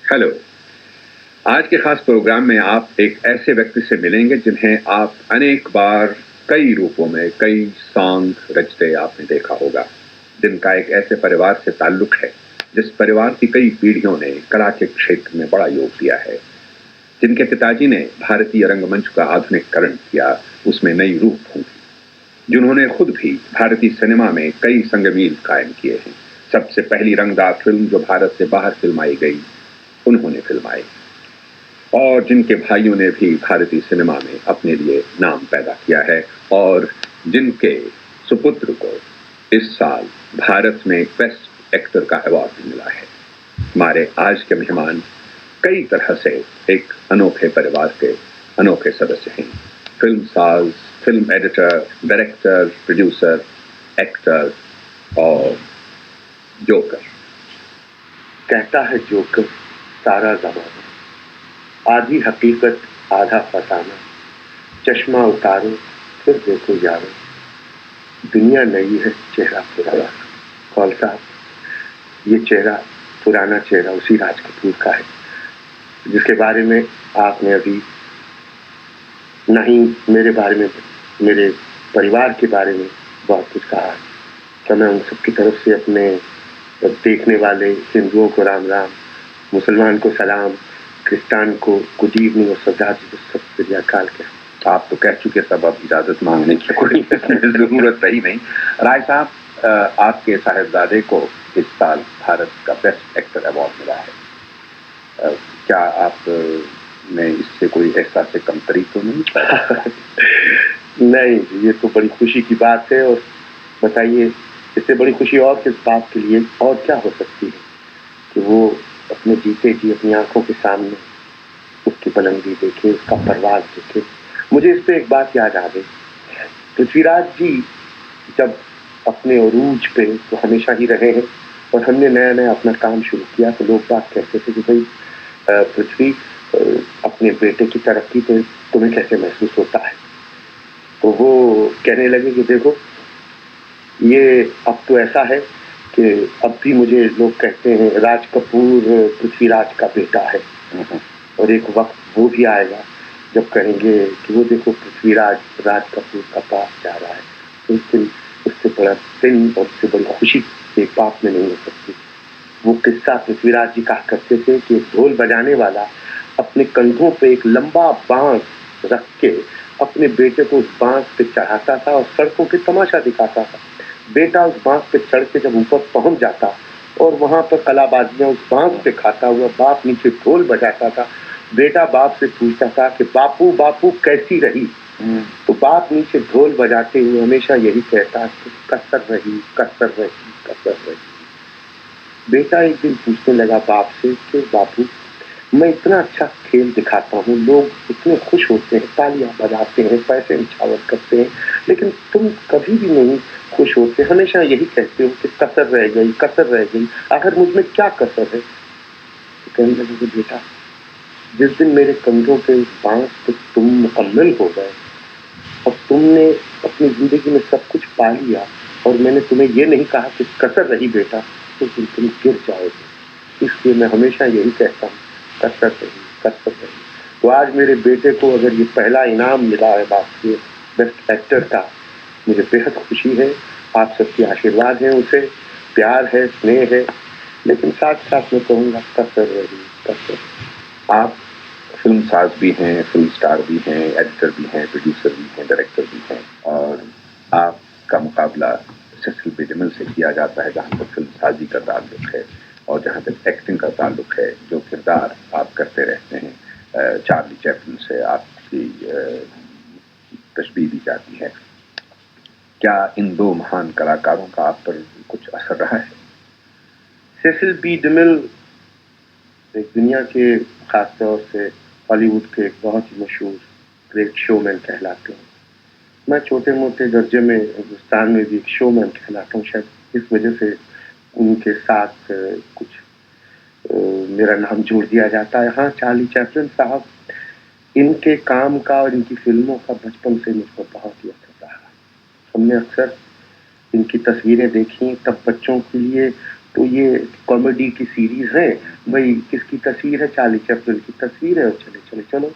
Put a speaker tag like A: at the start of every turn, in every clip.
A: Hello. आज के खास प्रोग्राम में आप एक ऐसे व्यक्ति से मिलेंगे जिन्हें आप अनेक बार कई रूपों में कई सॉन्ग रचते आपने देखा होगा, जिनका एक ऐसे परिवार से ताल्लुक है जिस परिवार की कई पीढ़ियों ने कला के क्षेत्र में बड़ा योग दिया है, जिनके पिताजी ने भारतीय रंगमंच का आधुनिकीकरण किया, उसमें नई रूप फूंकी, जिन्होंने खुद भी भारतीय सिनेमा में कई संगमील कायम किए हैं। सबसे पहली रंगदार फिल्म जो भारत से बाहर फिल्माई गई उन्होंने फिल्माई, और जिनके भाइयों ने भी भारतीय सिनेमा में अपने लिए नाम पैदा किया है, और जिनके सुपुत्र को इस साल भारत में बेस्ट एक्टर का अवार्ड भी मिला है। हमारे आज के मेहमान कई तरह से एक अनोखे परिवार के अनोखे सदस्य हैं। फिल्म साज, film editor, director, producer, actor और जोकर।
B: कहता है जोकर सारा ज़माना, आधी हकीकत आधा फसाना, चश्मा उतारो फिर देखो यारो, दुनिया नई है चेहरा पुराना। कौल साहब, ये चेहरा पुराना चेहरा उसी राज कपूर का है जिसके बारे में आपने अभी नहीं मेरे बारे में, मेरे परिवार के बारे में बहुत कुछ कहा है। तो मैं उन सबकी तरफ से अपने देखने वाले हिंदुओं को राम राम, मुसलमान को सलाम, क्रिस्तान को गुड इवनिंग और सरदार जी को सब प्रिया काल के।
A: आप तो कह चुके, सब अब इजाजत मांगने की कोई जरूरत ही नहीं। राय साहब, आपके साहिबजादे को इस साल भारत का बेस्ट एक्टर अवार्ड मिला है। क्या आप ने इससे कोई एहसास से कमतरी तो नहीं?
B: नहीं, ये तो बड़ी खुशी की बात है। और बताइए, इससे बड़ी खुशी और किस बात के लिए और क्या हो सकती है कि वो अपने जीते जी अपनी आंखों के सामने उसकी बुलंदी देखे, उसका परवाज देखे। मुझे इस पे एक बात याद आ गई। पृथ्वीराज जी जब अपने अरूज पे तो हमेशा ही रहे हैं, और हमने नया नया अपना काम शुरू किया तो लोग बात कहते थे कि भाई पृथ्वी, अपने बेटे की तरक्की पे तुम्हें कैसे महसूस होता है? तो वो कहने लगे कि देखो, ये अब तो ऐसा है कि अब भी मुझे लोग कहते हैं राज कपूर पृथ्वीराज का बेटा है, और एक वक्त वो भी आएगा जब कहेंगे कि वो देखो पृथ्वीराज राज कपूर का पास जा रहा है। तो उस दिन उससे बड़ा दिन और उससे बड़ी खुशी एक बाप में नहीं हो सकती। वो किस्सा पृथ्वीराज जी कहा करते थे कि ढोल बजाने वाला अपने कंधों पे एक लंबा बांस रख के अपने बेटे को उस बांस पे चढ़ाता था और सड़कों के तमाशा दिखाता था। बेटा उस बांस पे चढ़ के जब ऊपर पहुंच जाता और वहां पर कलाबाजियां उस बांस पे खाता हुआ, बाप नीचे ढोल बजाता था। बेटा बाप से पूछता था कि बापू बापू कैसी रही? तो बाप नीचे ढोल बजाते हुए हमेशा यही कहता कि कसर रही, कसर रही, कसर रही। बेटा एक दिन पूछने लगा बाप से कि बापू, मैं इतना अच्छा खेल दिखाता हूँ, लोग इतने खुश होते हैं, तालियां बजाते हैं, पैसे निछावर करते हैं, लेकिन तुम कभी भी नहीं खुश होते, हमेशा यही कहते हो कि कसर रह गई, कसर रह गई। आखिर मुझ में क्या कसर है? तो कहने लगे बेटा, जिस दिन मेरे कंधों पे बांस पे तुम मुकम्मल हो गए और तुमने अपनी जिंदगी में सब कुछ पा लिया और मैंने तुम्हें ये नहीं कहा कि कसर रही बेटा, तो तुम गिर जाओगे। इसलिए मैं हमेशा यही कहता हूँ, कसर रही, कसर रही। तो आज मेरे बेटे को अगर ये पहला इनाम मिला है बाप से बेस्ट एक्टर का, मुझे बेहद खुशी है। आप सबके आशीर्वाद हैं, उसे प्यार है, स्नेह है, लेकिन साथ साथ मैं कहूँगा कसर रही, कसर।
A: आप फिल्म साज भी हैं, फिल्म स्टार भी हैं, एडिटर भी हैं, प्रोड्यूसर भी हैं, डायरेक्टर भी हैं, और आपका मुकाबला सेसिल बी डिमेल से किया जाता है जहाँ तक फिल्म साजी का ताल्लुक है, और जहाँ तक एक्टिंग का ताल्लुक है, जो किरदार आप करते रहते हैं, चार्ली चैपलिन से आपकी तशबीह दी जाती है। क्या इन दो महान कलाकारों का आप पर कुछ असर रहा है?
B: सेसिल बी डिमेल एक दुनिया के, खासतौर से हॉलीवुड के एक बहुत ही मशहूर ग्रेट शोमैन कहलाते हैं। मैं छोटे मोटे दर्जे में हिंदुस्तान में भी एक शोमैन कहलाता हूँ, शायद इस वजह से उनके साथ कुछ मेरा नाम जोड़ दिया जाता है। हाँ, चार्ली चैपलिन साहब, इनके काम का और इनकी फिल्मों का बचपन से मुझ पर बहुत ही असर रहा। हमने अक्सर इनकी तस्वीरें देखी, तब बच्चों के लिए تو یہ کامیڈی کی سیریز ہے بھائی، کس کی تصویر ہے؟ چارلی چیپلن کی تصویر ہے، اور چلے چلے چلو،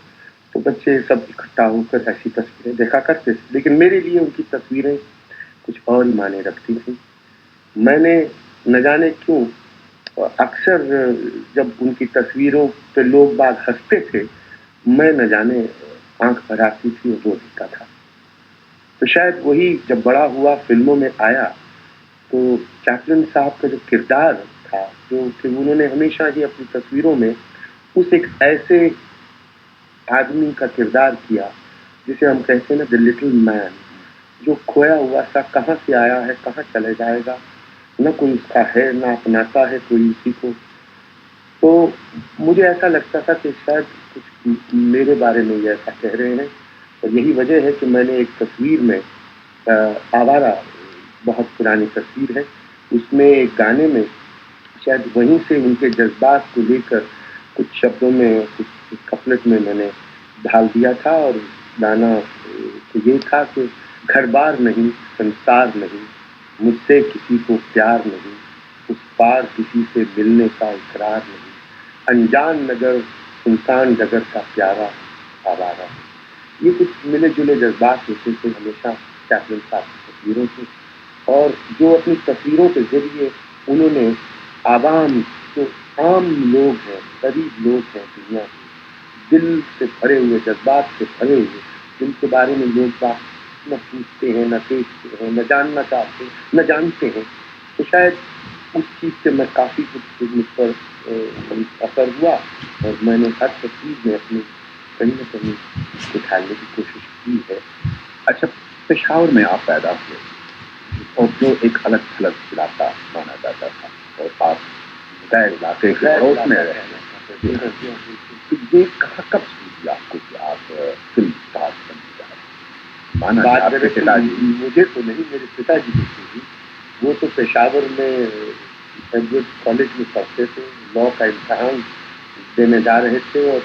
B: تو بچے سب اکٹھا ہو کر ایسی تصویریں دیکھا کرتے تھے. لیکن میرے لیے ان کی تصویریں کچھ اور ہی معنی رکھتی تھیں. میں نے نہ جانے کیوں اکثر جب ان کی تصویروں پہ لوگ باغ ہنستے تھے، میں نہ جانے آنکھ بھر آتی تھی اور رو دیتا تھا. تو شاید وہی جب بڑا ہوا فلموں میں آیا تو چیپلن صاحب کا جو کردار تھا، جو کہ انہوں نے ہمیشہ ہی اپنی تصویروں میں اس ایک ایسے آدمی کا کردار کیا جسے ہم کہتے ہیں نا، دا لٹل مین، جو کھویا ہوا سا کہاں سے آیا ہے، کہاں چلے جائے گا، نہ کوئی اس کا ہے، نہ اپناتا ہے کوئی اسی کو. تو مجھے ایسا لگتا تھا کہ شاید کچھ میرے بارے میں یہ ایسا کہہ رہے ہیں. اور یہی وجہ ہے کہ میں نے ایک تصویر میں، آوارہ بہت پرانی تصویر ہے، اس میں ایک گانے میں شاید وہیں سے ان کے جذبات کو لے کر کچھ شبدوں میں، کچھ کپلٹ میں نے ڈھال دیا تھا. اور گانا یہ تھا کہ گھر بار نہیں، سنسار نہیں، مجھ سے کسی کو پیار نہیں، اس پار کسی سے ملنے کا اقرار نہیں، انجان نگر سنسان ڈگر کا پیارا آوارہ. یہ کچھ ملے جلے جذبات ہوتے تھے ہمیشہ چیپلن صاحب کی تصویروں سے. اور جو اپنی تصویروں کے ذریعے انہوں نے عوام، جو عام لوگ ہیں، غریب لوگ ہیں دنیا کے، دل سے بھرے ہوئے، جذبات سے بھرے ہوئے، جن کے بارے میں لوگ بات نہ پوچھتے ہیں، نہ دیکھتے ہیں، نہ جاننا چاہتے ہیں، نہ جانتے ہیں. تو شاید اس چیز سے میں کافی کچھ مجھ پر اثر ہوا، اور میں نے ہر تصویر میں اپنی کہیں نہ کہیں دکھانے کی کوشش کی ہے.
A: اچھا، پشاور میں آپ پیدا ہوئے اور جو ایک الگ تھلگ علاقہ مانا جاتا تھا، اور آپ غیر علاقے کے پڑوس میں رہے، تو یہ کہاں کب سوچی آپ کو کہ آپ فلم اسٹار بننے جا رہے ہیں؟ مانا کہ آپ کے پتا جی،
B: مجھے تو نہیں، میرے پتا جی تھی. وہ تو پشاور میں ایڈورڈ کالج میں پڑھتے تھے، لاء کا امتحان دینے جا رہے تھے، اور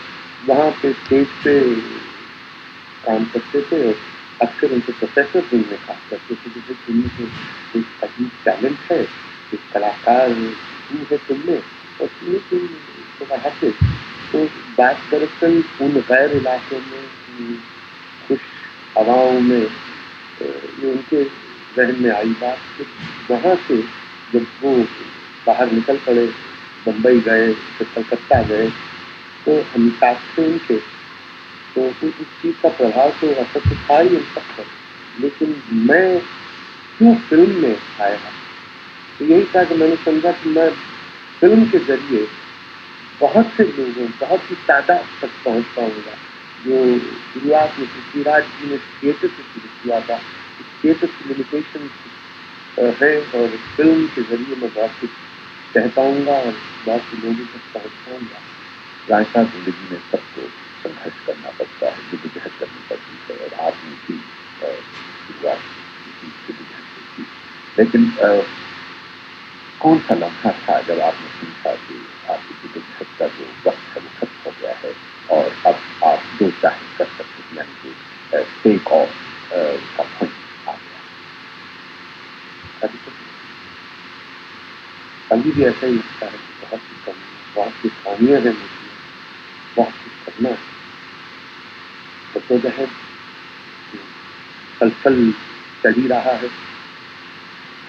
B: وہاں پہ اسٹیج پہ کام کرتے تھے. اور اکثر ان کے پروفیسر بھی میں کام کرتے تھے، جیسے تم میں سے ایک عجیب ٹیلنٹ ہے، ایک کلاکار ہے تم میں، اور تم حافظ. تو بات دراصل ان غیر علاقوں میں، خوش ہواؤں میں، یہ ان کے ذہن میں آئی بات کہ وہاں سے جب وہ باہر نکل پڑے، بمبئی گئے، پھر کلکتہ گئے، تو ہم ساتھ تھے ان کے. تو اس چیز کا پربھاؤ تو اثر تو تھا ہی ان سب پر. لیکن میں کیوں فلم میں آیا، تو یہی تھا کہ میں نے سمجھا کہ میں فلم کے ذریعے بہت سے لوگوں، بہت ہی تعداد تک پہنچ پاؤں گا. جو شروعات میں پرتھوی راج جی نے تھیٹر سے شروع کیا تھا، تھیٹر کی لمیٹیشن ہے، اور فلم کے ذریعے میں بہت کچھ کہہ پاؤں گا اور بہت سے لوگوں تک پہنچ پاؤں گا.
A: راستہ زندگی میں سب کو سنگھرش کرنا پڑتا ہے، جدوجہد کرنی پڑتی ہے، اور آپ نے کی شروعات جدوجہد سے کی. لیکن کون سا لمحہ تھا جب آپ نے سوچا کہ آپ کی جدوجہد کا جو وقت ہے وہ ختم ہو گیا ہے، اور اب آپ جو چاہیں کر سکتے ہیں، یعنی کہ ٹیک آف کا پوائنٹ آ گیا؟
B: ابھی بھی ایسا ہی لگتا ہے کہ بہت سی کمی، بہت سی خامیاں ہیں مجھ میں، بہت کچھ کرنا ہے. جدوجہد مسلسل چل ہی رہا ہے.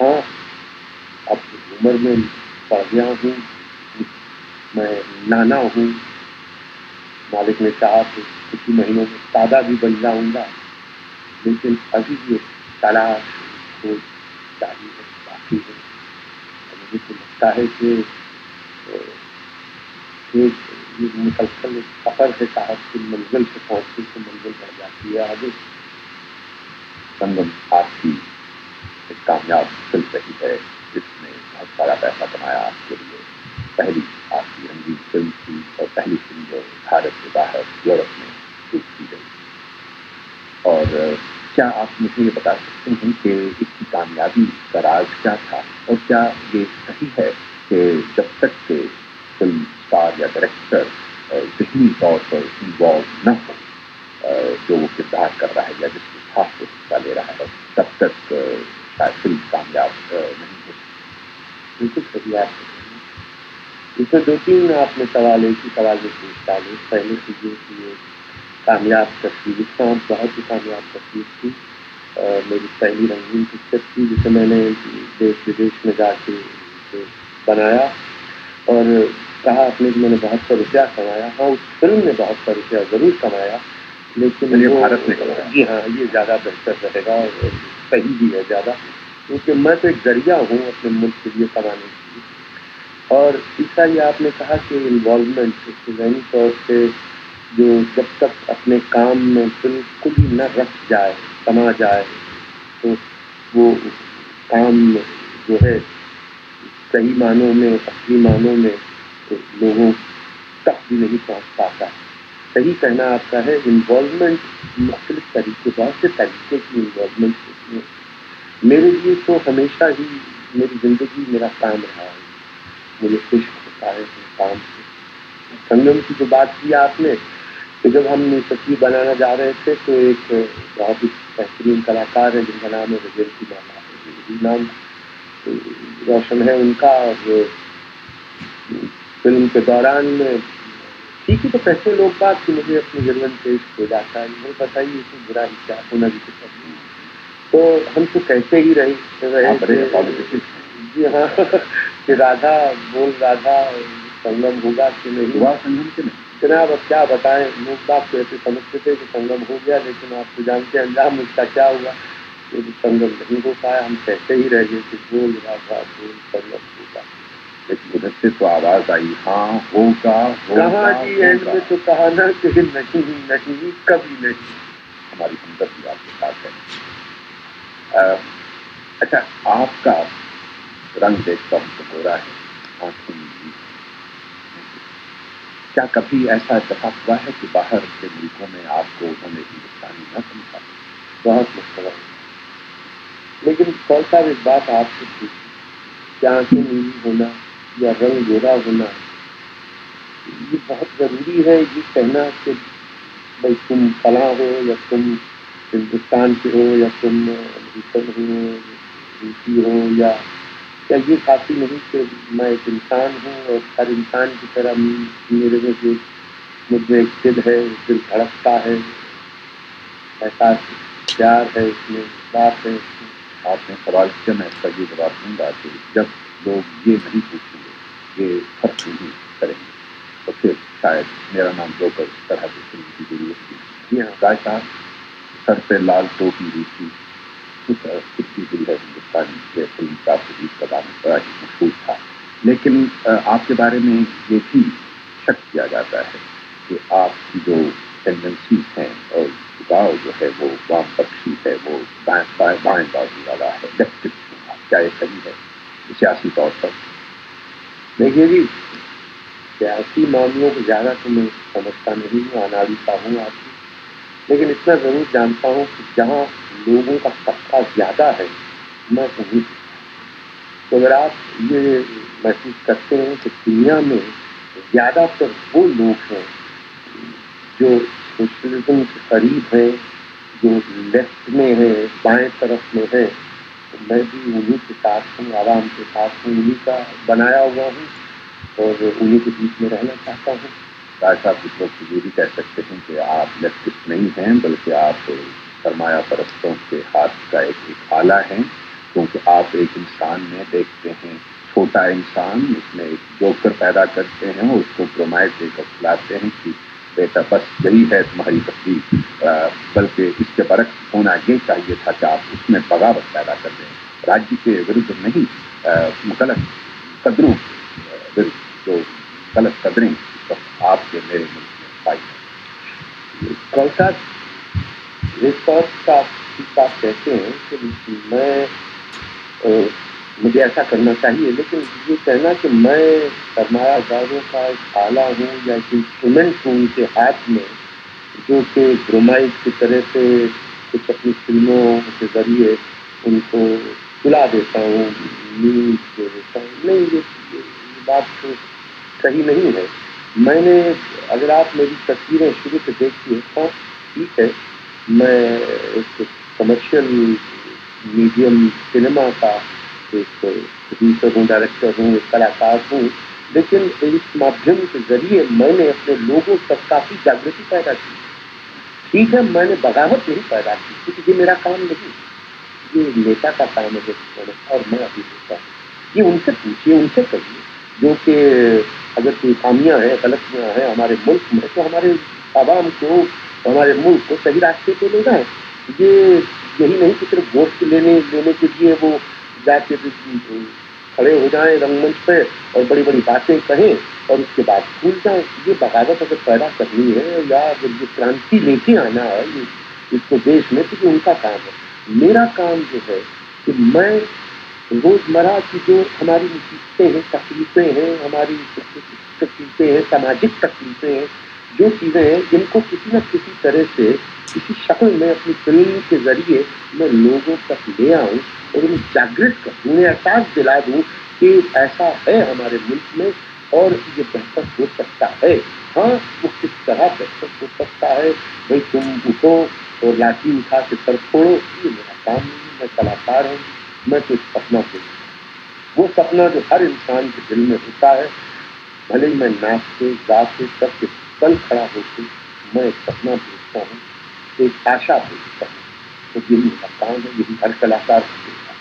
B: ہاں، اب عمر میں پڑ گیا ہوں، میں نانا ہوں، مالک نے چاہا تو کچھ ہی مہینوں میں دادا بھی بن جاؤں گا. لیکن ابھی بھی تلاش کھوج جاری ہے، باقی ہے. مجھے تو لگتا ہے کہ یہ مسلسل ایک سفر ہے صاحب، کی منزل سے پہنچنے سے منزل بڑھ جاتی ہے آگے.
A: سنگم آپ کی ایک کامیاب فلم رہی ہے، جس نے بہت سارا پیسہ کمایا آپ کے لیے. پہلی آپ کی رنگین فلم تھی، اور پہلی فلم جو بھارت کے باہر یورپ میں شوٹ کی گئی. اور کیا آپ مجھے یہ بتا سکتے ہیں کہ اس کی کامیابی کا راز کیا تھا، اور کیا یہ صحیح ہے کہ جب تک کہ فلم اسٹار یا ڈائریکٹر ذہنی طور پر انوالو نہ ہو جو وہ کردار کر رہا ہے یا جس کے ساتھ وہ حصہ لے رہا ہے، تب تک شاید فلم کامیاب نہیں ہو سکتی؟
B: بالکل صحیح آپ نے کہا۔ اس میں دو تین آپ نے سوال ایک ہی سوال میں پوچھ ڈالے۔ پہلے سے یہ کہ یہ کامیاب تصویر، اس کا بہت ہی کامیاب تصویر تھی، میری پہلی رنگین پکچر تھی جسے میں نے دیش ودیش میں جا کے بنایا اور کہا اپنے کہ میں نے بہت سا روپیہ کمایا۔ ہاں اس فلم نے بہت سا روپیہ ضرور کمایا، لیکن
A: یہ بھارت نے کمایا۔
B: جی ہاں یہ زیادہ بہتر رہے گا اور صحیح بھی ہے زیادہ، کیونکہ میں تو ایک ذریعہ ہوں اپنے ملک کے لیے کمانے کے لیے۔ اور تیسرا یہ آپ نے کہا کہ انوالومنٹ ذہنی طور سے جو جب تک اپنے کام میں بالکل ہی نہ رچ جائے سما جائے تو وہ کام جو ہے صحیح معنوں میں اصلی معنوں میں لوگوں تک بھی نہیں پہنچ پاتا۔ صحیح کہنا آپ کا ہے، انوالومنٹ مختلف طریقے، بہت سے طریقے کی انوالومنٹ ہوتی ہے۔ میرے لیے تو ہمیشہ ہی میری زندگی میرا کام رہا ہے، مجھے خوش ہوتا ہے اپنے کام سے۔ سنگم کی جو بات کی آپ نے کہ جب ہم یہ تصویر بنانا جا رہے تھے تو ایک بہت ہی بہترین کلاکار ہے جن کا نام ہے وجینتی مالا، نام روشن ہے ان کا، اور فلم کے دوران میں ٹھیک ہے تو کہتے لوگ بات کہ مجھے اپنی ضرورت پیش ہو جاتا ہے، مجھے بتائیے اس میں برا ہی کیا ہونا بھی کچھ نہیں، تو ہم تو کہتے ہی رہے جی ہاں کہ رادھا بول رادھا سنگم ہوگا کہ نہیں ہوا
A: سنگم کے نہیں
B: جناب، اب کیا بتائیں، لوگ بات تو ایسے سمجھتے تھے کہ سنگم ہو گیا، لیکن آپ تو جانتے ہیں انجام اس کا کیا ہوا، کہ سنگم نہیں ہو پایا، ہم کہتے ہی رہ گئے کہ بول رادھا بول سنگم ہوگا،
A: لیکن ادھر سے تو آواز آئی ہاں ہوگا
B: کہاں جی اینڈ میں تو کہا نا کہ نہیں نہیں کبھی نہیں۔
A: ہماری ہمدردی آپ کے ساتھ ہے۔ اچھا آپ کا رنگ دیکھ کر تو ہو رہا ہے آنکھوں میں، کیا کبھی ایسا اتفاق ہوا ہے کہ باہر کے ملکوں میں آپ کو انہوں نے ہندوستانی نہ سمجھا؟
B: بہت مشکل ہے، لیکن کون صاحب ایک بات آپ سے پوچھی، کیا آنکھیں نیلی ہونا یا رنگ گورا ہونا یہ بہت ضروری ہے یہ کہنا کہ بھائی تم فلاں ہو یا تم ہندوستان کے ہو یا تم امریکن ہو روسی ہو، یا یہ کافی نہیں کہ میں ایک انسان ہوں اور ہر انسان کی طرح میرے میں جو مجھ میں ایک دل ہے، دل دھڑکتا ہے، احساس پیار ہے، اس میں بات ہے، اس میں
A: آپ نے سوال کیا، میں اس کا یہ جواب دوں گا کہ جب لوگ یہ نہیں پوچھیں گے، یہ فرق نہیں کریں گے تو پھر شاید میرا نام جو کر اس طرح کی فلم کی ضرورت تھی۔ جی ہاں، رائے صاحب سر پہ لال ٹوپی ہوئی تھی، کتنی دل ہے ہندوستانی کے فلم کا سجیت کا دام بڑا ہی مشہور تھا، لیکن آپ کے بارے میں یہ بھی شک کیا جاتا ہے کہ آپ کی جو ٹینڈنسیز ہیں اور جھکاؤ جو ہے وہ وام پکشی ہے، وہ بائیں بازو والا ہے، لیفٹسٹ، کیا یہ صحیح ہے سیاسی طور پر؟
B: دیکھیے جی، سیاسی معاملوں کو زیادہ تو میں سمجھتا نہیں ہوں، اناڑیتا ہوں آپ کی، لیکن اتنا ضرور جانتا ہوں کہ جہاں لوگوں کا طبقہ زیادہ ہے میں وہیں، تو اگر آپ یہ محسوس کرتے ہیں کہ دنیا میں زیادہ تر وہ لوگ ہیں جو سوشلزم کے قریب ہیں، جو لیفٹ میں ہے، بائیں طرف میں ہے، تو میں بھی انہیں کے ساتھ ہوں، عوام کے ساتھ ہوں، انہیں کا بنایا ہوا ہوں اور انہیں کے بیچ میں رہنا چاہتا ہوں۔
A: رائے صاحب کچھ لوگ یہ بھی کہہ سکتے ہیں کہ آپ لیفٹسٹ نہیں ہیں بلکہ آپ سرمایہ پرستوں کے ہاتھ کا ایک آلہ ہیں، کیونکہ آپ ایک انسان میں دیکھتے ہیں چھوٹا انسان، اس میں ایک جوکر پیدا کرتے ہیں اور اس کو برومائڈ دے کر کھلاتے ہیں کہ بیٹا بس یہی ہے تمہاری تکلیف، بلکہ اس کے برعکس ہونا یہ چاہیے تھا کہ آپ اس میں بغاوت پیدا کر دیں، راجیہ کے ورد نہیں، غلط قدروں جو غلط قدریں اس وقت آپ کے میرے ملک میں پائی ہیں۔
B: کوثر ایک بات آپ کہتے ہیں کہ میں مجھے ایسا کرنا چاہیے، لیکن یہ کہنا کہ میں سرمایہ داروں کا ایک آلہ ہوں یا ایک انسٹرومنٹ ہوں ان کے ہاتھ میں، جو کہ برومائڈ کی طرح سے کچھ اپنی فلموں کے ذریعے ان کو سلا دیتا ہوں، نیوز دے دیتا ہوں، نہیں یہ بات تو صحیح نہیں ہے۔ میں نے اگر آپ میری تصویریں شروع سے دیکھیے ہاں ٹھیک ہے، میں ایک کمرشل میڈیم سنیما کا एक प्रोड्यूसर हूँ, डायरेक्टर हूँ, एक कलाकार हूँ, लेकिन इस माध्यम के जरिए मैंने अपने लोगों तक काफ़ी जागृति पैदा की। ठीक है, मैंने बगावत नहीं पैदा की, क्योंकि ये मेरा काम नहीं, ये नेता का काम है और मैं अभी नेता हूँ। ये उनसे पूछिए, उनसे कहिए, जो कि अगर कोई खामियां हैं, गलतियां हैं हमारे मुल्क में, तो हमारे आवाम को, हमारे मुल्क को सही रास्ते पे ले जाएं। ये यही नहीं कि सिर्फ वोट लेने के लिए वो जाके खड़े हो जाएं रंगमंच पे और बड़ी बड़ी बातें कहें और उसके बाद भूल जाएं। ये बगावत अगर पैदा करनी है या अगर ये क्रांति लेके आना है इसको देश में, तो ये उनका काम है। मेरा काम जो है कि मैं रोजमर्रा की जो हमारी मुसीबतें हैं, तकलीफें हैं, हमारी तकलीफें हैं, सामाजिक तकलीफें हैं, जो चीज़ें हैं, इनको किसी न किसी तरह से किसी शक्ल में अपनी फिल्म के जरिए मैं लोगों तक ले आऊँ और उन्हें जागृत करूँ, उन्हें एहसास दिला दूँ कि ऐसा है हमारे मुल्क में और ये बेहतर हो सकता है। हाँ, वो किस तरह बेहतर हो सकता है, भाई तुम उठो और लाठी उठा के सर फोड़ो, ये मेरा काम नहीं। मैं कलाकार हूँ, मैं तो सपना देखता, वो सपना जो हर इंसान के दिल में होता है, भले ही मैं नाचते गाते सबके पल खड़ा होकर मैं एक सपना देखता हूँ, एक आशा देखता हूँ। तो यही मेरा काम है, यही हर कलाकार का देखता है।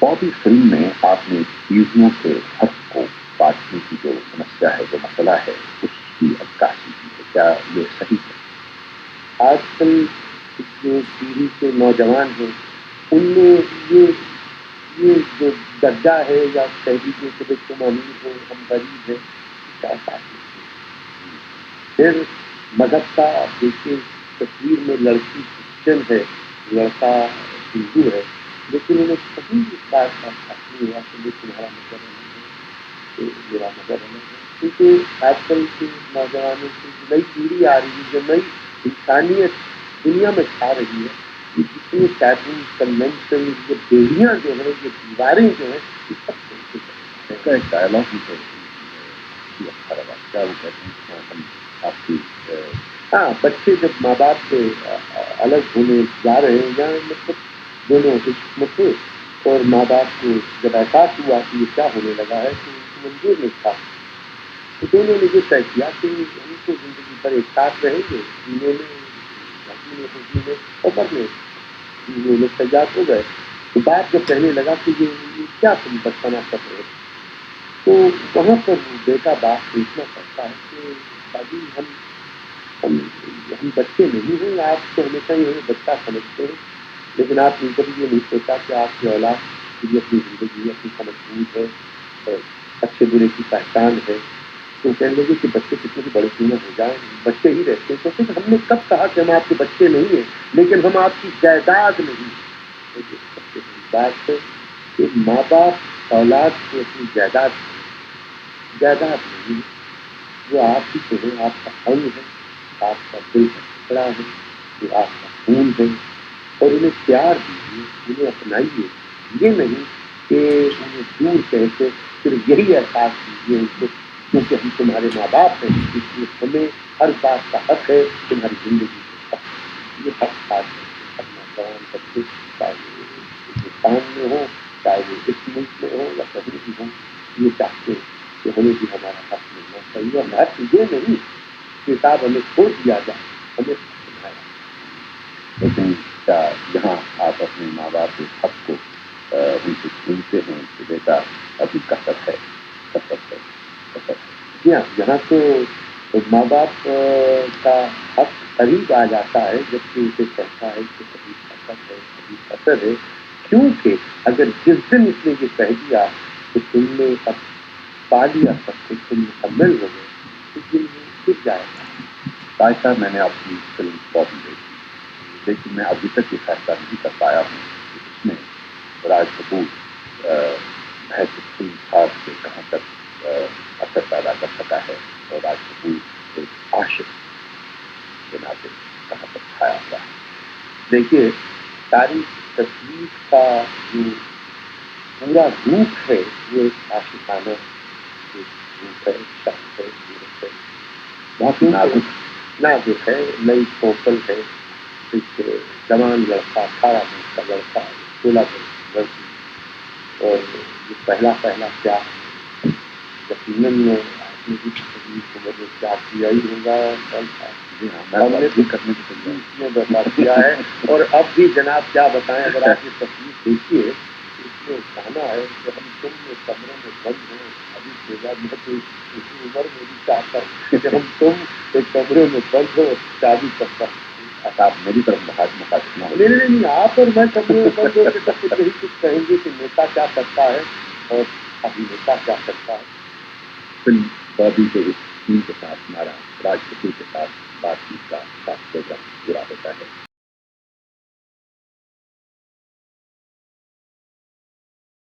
A: बॉबी फिल्म में आपने चीजों के हक को बांटने की जो समस्या है, जो मसला है, उसकी अक्कासी की है, क्या ये सही है?
B: आजकल जो पीढ़ी के नौजवान हैं उनमें ये जो दर्जा है या कह दीजिए कि तुम अमीर हो हम गरीब हैं, क्या बात है। फिर मजहब का देखिए, तस्वीर में लड़की क्रिश्चियन है, लड़का हिंदू है, लेकिन उन्हें कहीं इस बात का एहसास नहीं हुआ कि तुम्हारा मजहब अलग है, मेरा मजहब अलग है। क्योंकि आजकल के नौजवानों की नई पीढ़ी आ रही है, जो नई इंसानियत दुनिया में छा रही है, ये जितने टैबू कन्वेंशन, ये बेड़ियाँ जो हैं, ये दीवारें जो हैं, ये सब
A: इसका एक डायलॉग भी है, अच्छा लगा, क्या वो कहते हैं, हम आपकी
B: हाँ, बच्चे जब माँ बाप से अलग होने जा रहे हैं, या मतलब दोनों इश्क में थे और माँ बाप को जब एहसास हुआ कि ये क्या होने लगा है, तो उनको मंजूर नहीं था, तो दोनों ने ये तय किया कि हम तो जिंदगी भर एक साथ रहेंगे, जीने में और मरने वो लोग तैयार हो गए। तो बाप जब कहने लगा कि ये क्या तुम बचपना कर रहे हो, तो वहाँ पर बेटा बाप पूछना पड़ता है कि दादी हम बच्चे नहीं हैं, आप तो हमेशा ही हमें बच्चा समझते हैं, लेकिन आपने कभी ये नहीं सोचा कि आपकी औलाद की अपनी जिंदगी अपनी समझबूझ है, अच्छे बुरे की पहचान है। तो कहने लगे कि बच्चे कितने भी बड़े क्यों न हो जाए, बच्चे ही रहते हैं। तो फिर हमने कब कहा कि हम आपके बच्चे नहीं हैं, लेकिन हम आपकी जायदाद नहीं। तो ये सबसे बड़ी बात है कि माँ बाप औलाद को अपनी जायदाद नहीं, वो आप ही तो है, आपका अंग है, आपका दिल का टुकड़ा है, जो आपका खून है, और उन्हें प्यार दीजिए, उन्हें अपनाइए। ये नहीं कि उन्हें दूर कहते सिर्फ यही एहसास दीजिए उनको क्योंकि हम तुम्हारे माँ बाप हैं, इसलिए हमें हर बात का हक है, तुम्हारी जिंदगी का हक। ये हक साथ है नौजवान बच्चे, चाहे वो हिंदुस्तान में हो, चाहे वो इस मुल्क में हो या कहीं भी हो, ये चाहते हैं कि हमें भी हमारा हक मिलना चाहिए। और हक ये नहीं कि साहब हमें छोड़ दिया जाए, हमें सुनाया।
A: लेकिन क्या यहाँ आप अपने माँ बाप के हक को उनसे सुनते हैं कि बेटा अभी कसर है, कसर है, कसर है?
B: जी हाँ, यहाँ तो माँ बाप का हक करीब आ जाता है जबकि उसे कहता है कि कभी कसर है, कभी कसर है, क्योंकि अगर जिस दिन इसने ये कह दिया कि तुमने अब पा लिया सब कुछ, तुम मुकम्मल हो गए, तो दिन गिर जाएगा।
A: ताज साहब, मैंने आपकी फिल्म बॉबी देखी, लेकिन मैं अभी तक ये फैसला नहीं कर पाया हूँ कि उसमें राज कपूर महज फिल्म साहब से कहाँ तक असर पैदा कर सका है और राज कपूर एक आशिक के नाते कहाँ तक छाया हुआ है।
B: देखिए, सारी तस्वीर का जो पूरा रूप है वो एक आशिकाना रूप है, शख्स है, सूरत है, बहुत नाजुक है, नई पोपल है, एक जवान लड़का, 18 वर्ष का लड़का, 16 वर्ष की लड़की, اور یہ پہلا پیار یقیناً آپ نے بھی عمر میں پیار کیا ہی ہوگا، ہم نے بھی کرنے کی تجویز برباد کیا ہے. اور اب بھی جناب کیا بتائیں، اگر آپ یہ تصویر دیکھیے اس میں کہنا ہے کہ ہم تم میں کمرے میں بند ہیں. ابھی بیگا میں تو اسی عمر میں بھی چاہتا ہوں کہ ہم تم ایک کمرے میں بند ہو شادی کرتا ہوں.
A: آپ میری طرف مخاطب
B: نہیں، آپ اور میں کمرے میں بند ہو کے تو پھر یہی کچھ کہیں گے کہ نیتا کیا کرتا ہے اور ابھینیتا کیا کرتا ہے.
A: فلم بابی کے اس ٹیم کے ساتھ ہمارا راج کپور کے ساتھ بات چیت کا پروگرام پورا ہوتا ہے.